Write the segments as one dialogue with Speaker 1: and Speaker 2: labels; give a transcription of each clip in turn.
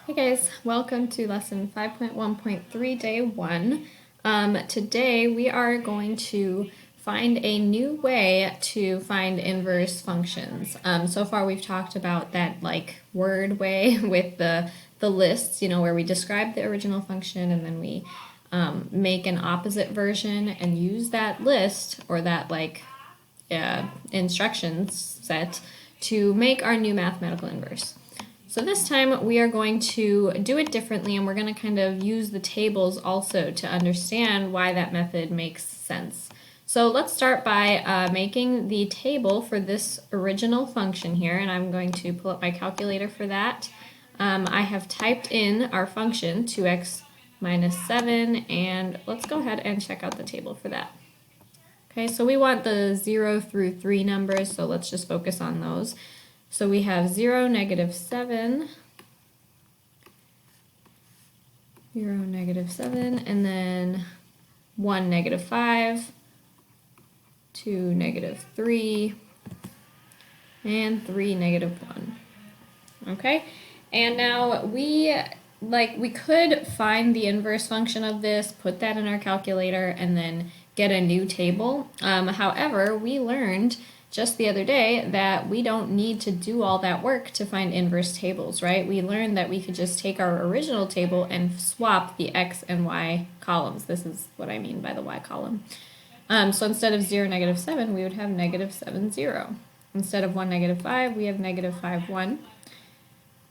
Speaker 1: Hey guys, welcome to lesson 5.1.3 day 1. Today we are going to find a new way to find inverse functions. So far we've talked about that like word way with the lists, where we describe the original function and then we make an opposite version and use that list or that instructions set to make our new mathematical inverse. So this time we are going to do it differently, and we're going to kind of use the tables also to understand why that method makes sense. So let's start by making the table for this original function here, and I'm going to pull up my calculator for that. I have typed in our function 2x minus 7, and let's go ahead and check out the table for that. Okay, so we want the 0 through 3 numbers, so let's just focus on those. So we have 0, negative 7, 0, negative 7, and then 1, negative 5, 2, negative 3, and 3, negative 1. Okay, and now we could find the inverse function of this, put that in our calculator, and then get a new table. However, we learned just the other day that we don't need to do all that work to find inverse tables, right? We learned that we could just take our original table and swap the x and y columns. This is what I mean by the y column. So instead of 0, negative 7, we would have negative 7, 0. Instead of 1, negative 5, we have negative 5, 1.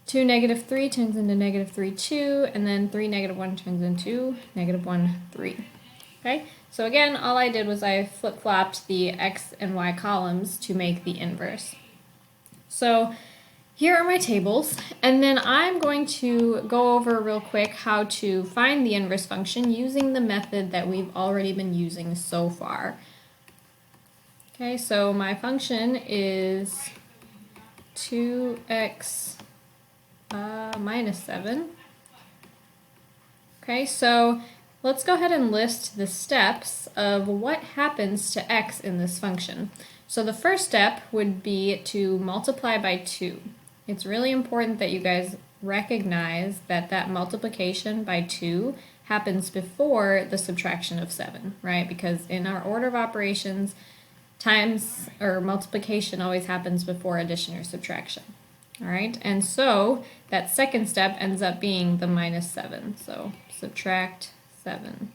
Speaker 1: 2, negative 3 turns into negative 3, 2, and then 3, negative 1 turns into negative 1, 3. Okay, so again, all I did was I flip-flopped the x and y columns to make the inverse. So here are my tables, and then I'm going to go over real quick how to find the inverse function using the method that we've already been using so far. Okay, so my function is 2x minus 7. Okay, so let's go ahead and list the steps of what happens to x in this function. So the first step would be to multiply by 2. It's really important that you guys recognize that that multiplication by 2 happens before the subtraction of 7, right? Because in our order of operations, times or multiplication always happens before addition or subtraction. All right, and so that second step ends up being the minus 7. So subtract 7.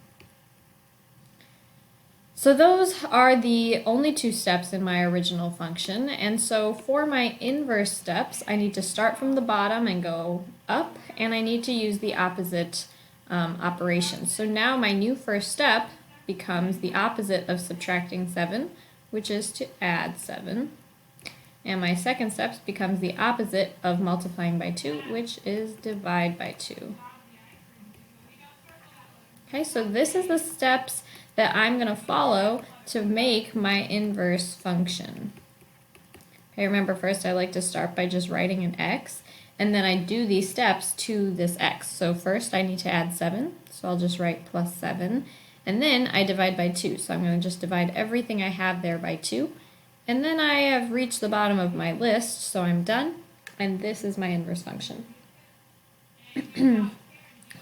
Speaker 1: So those are the only two steps in my original function, and so for my inverse steps, I need to start from the bottom and go up, and I need to use the opposite operation. So now my new first step becomes the opposite of subtracting 7, which is to add 7. And my second step becomes the opposite of multiplying by 2, which is divide by 2. Okay, so this is the steps that I'm going to follow to make my inverse function. Okay, remember first I like to start by just writing an x, and then I do these steps to this x. So first I need to add 7, so I'll just write plus 7, and then I divide by 2. So I'm going to just divide everything I have there by 2, and then I have reached the bottom of my list, so I'm done, and this is my inverse function.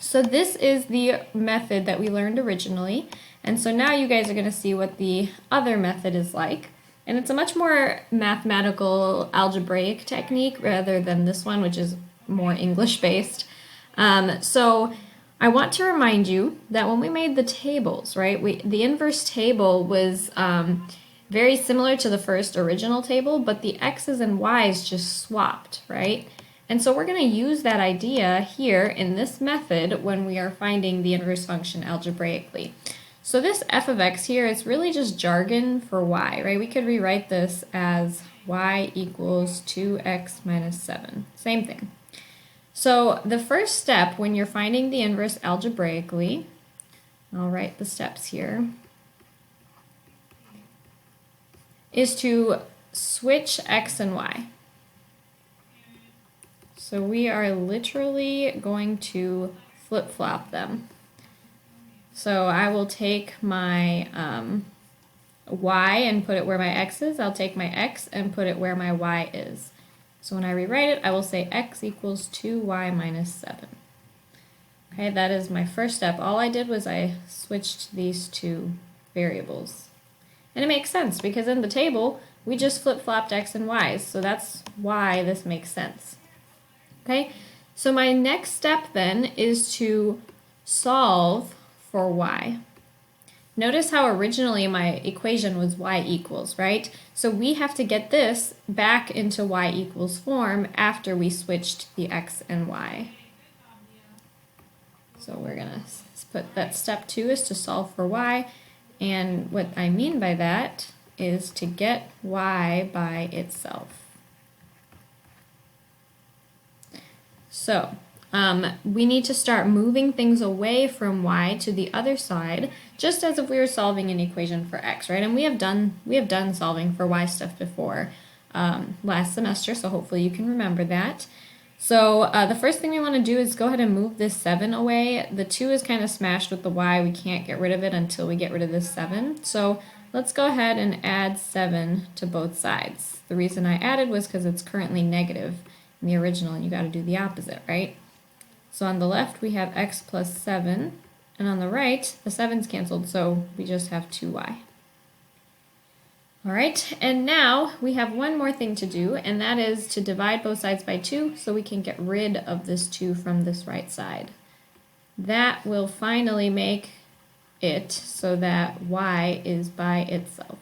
Speaker 1: So this is the method that we learned originally, and so now you guys are going to see what the other method is like. And it's a much more mathematical algebraic technique rather than this one, which is more English-based. So I want to remind you that when we made the tables, right, the inverse table was very similar to the first original table, but the x's and y's just swapped, right? And so we're going to use that idea here in this method when we are finding the inverse function algebraically. So this f of x here is really just jargon for y, right? We could rewrite this as y equals 2x minus 7. Same thing. So the first step when you're finding the inverse algebraically, I'll write the steps here, is to switch x and y. So we are literally going to flip-flop them. So I will take my y and put it where my x is. I'll take my x and put it where my y is. So when I rewrite it, I will say x equals 2y minus 7. Okay, that is my first step. All I did was I switched these two variables. And it makes sense because in the table, we just flip-flopped x and y's, so that's why this makes sense. Okay, so my next step then is to solve for y. Notice how originally my equation was y equals, right? So we have to get this back into y equals form after we switched the x and y. So we're gonna put that step 2 is to solve for y, and what I mean by that is to get y by itself. So we need to start moving things away from y to the other side, just as if we were solving an equation for x, right? And we have done solving for y stuff before last semester, so hopefully you can remember that. So the first thing we want to do is go ahead and move this 7 away. The 2 is kind of smashed with the y. We can't get rid of it until we get rid of this 7. So let's go ahead and add 7 to both sides. The reason I added was because it's currently negative in the original, and you got to do the opposite, right? So on the left we have x plus 7, and on the right the 7's canceled, so we just have 2y. All right, and now we have one more thing to do, and that is to divide both sides by 2 so we can get rid of this 2 from this right side. That will finally make it so that y is by itself.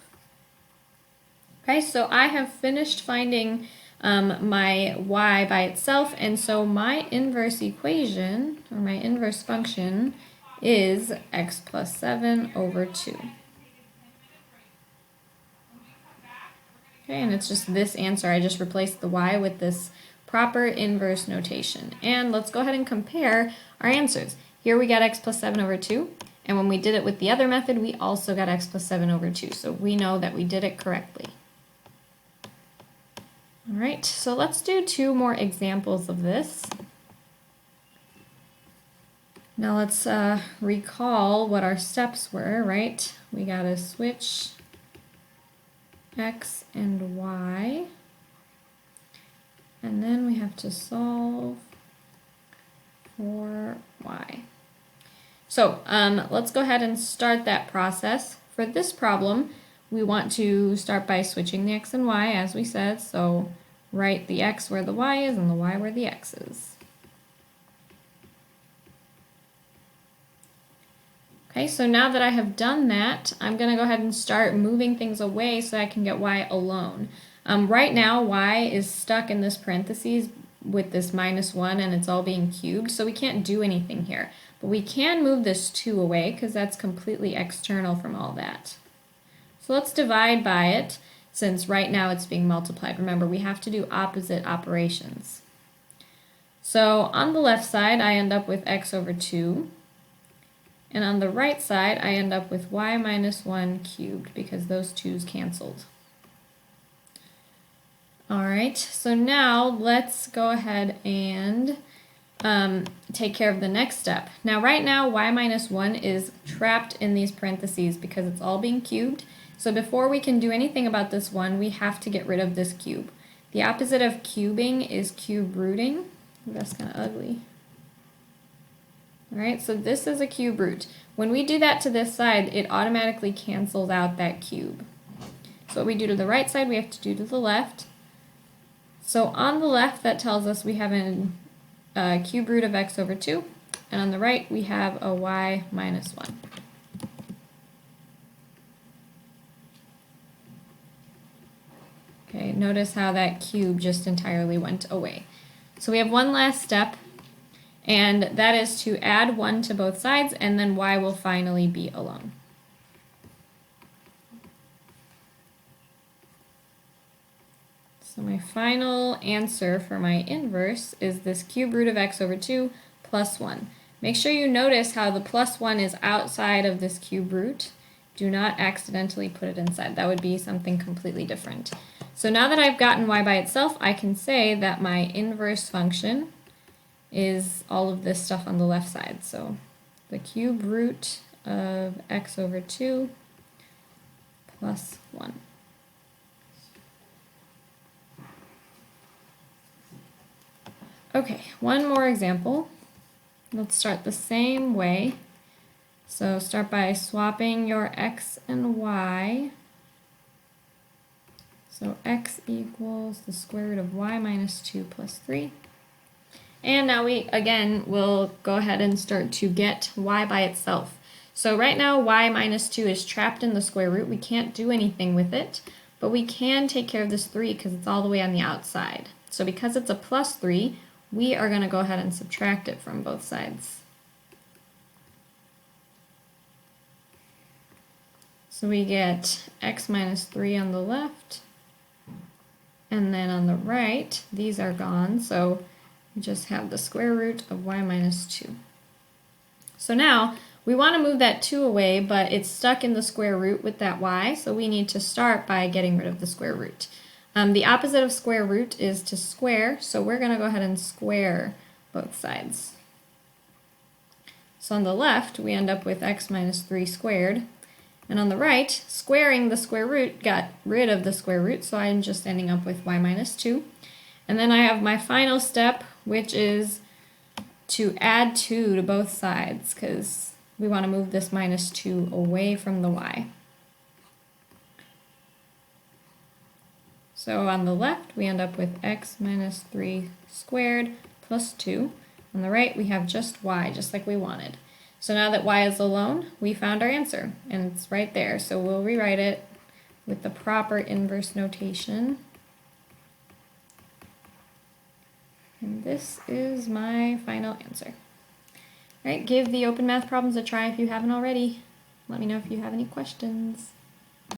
Speaker 1: Okay, so I have finished finding my y by itself, and so my inverse equation, or my inverse function, is x plus 7 over 2. Okay, and it's just this answer. I just replaced the y with this proper inverse notation. And let's go ahead and compare our answers. Here we got x plus 7 over 2, and when we did it with the other method, we also got x plus 7 over 2, so we know that we did it correctly. All right, so let's do 2 more examples of this. Now let's recall what our steps were, right? We got to switch x and y, and then we have to solve for y. So let's go ahead and start that process. For this problem, we want to start by switching the x and y, as we said, so write the x where the y is and the y where the x is. Okay, so now that I have done that, I'm going to go ahead and start moving things away so I can get y alone. Right now, y is stuck in this parentheses with this -1, and it's all being cubed, so we can't do anything here. But we can move this 2 away because that's completely external from all that. So let's divide by it, since right now it's being multiplied. Remember, we have to do opposite operations. So on the left side, I end up with x over 2. And on the right side, I end up with y minus 1 cubed because those 2's canceled. All right, so now let's go ahead and take care of the next step. Now, right now, y minus 1 is trapped in these parentheses because it's all being cubed. So before we can do anything about this 1, we have to get rid of this cube. The opposite of cubing is cube rooting. That's kind of ugly. All right, so this is a cube root. When we do that to this side, it automatically cancels out that cube. So what we do to the right side, we have to do to the left. So on the left, that tells us we have a cube root of x over 2. And on the right, we have a y minus 1. Okay, notice how that cube just entirely went away. So we have one last step, and that is to add 1 to both sides, and then y will finally be alone. So my final answer for my inverse is this cube root of x over 2 plus 1. Make sure you notice how the plus 1 is outside of this cube root. Do not accidentally put it inside. That would be something completely different. So now that I've gotten y by itself, I can say that my inverse function is all of this stuff on the left side. So the cube root of x over 2 plus 1. Okay, one more example. Let's start the same way. So start by swapping your x and y. So x equals the square root of y minus 2 plus 3. And now we, again, will go ahead and start to get y by itself. So right now, y minus 2 is trapped in the square root. We can't do anything with it, but we can take care of this 3 because it's all the way on the outside. So because it's a plus 3, we are going to go ahead and subtract it from both sides. So we get x minus 3 on the left, and then on the right, these are gone, so we just have the square root of y minus 2. So now, we want to move that 2 away, but it's stuck in the square root with that y, so we need to start by getting rid of the square root. The opposite of square root is to square, so we're going to go ahead and square both sides. So on the left, we end up with x minus 3 squared. And on the right, squaring the square root got rid of the square root, so I'm just ending up with y minus 2. And then I have my final step, which is to add 2 to both sides, because we want to move this minus 2 away from the y. So on the left, we end up with x minus 3 squared plus 2. On the right, we have just y, just like we wanted. So now that y is alone, we found our answer, and it's right there. So we'll rewrite it with the proper inverse notation. And this is my final answer. All right, give the open math problems a try if you haven't already. Let me know if you have any questions.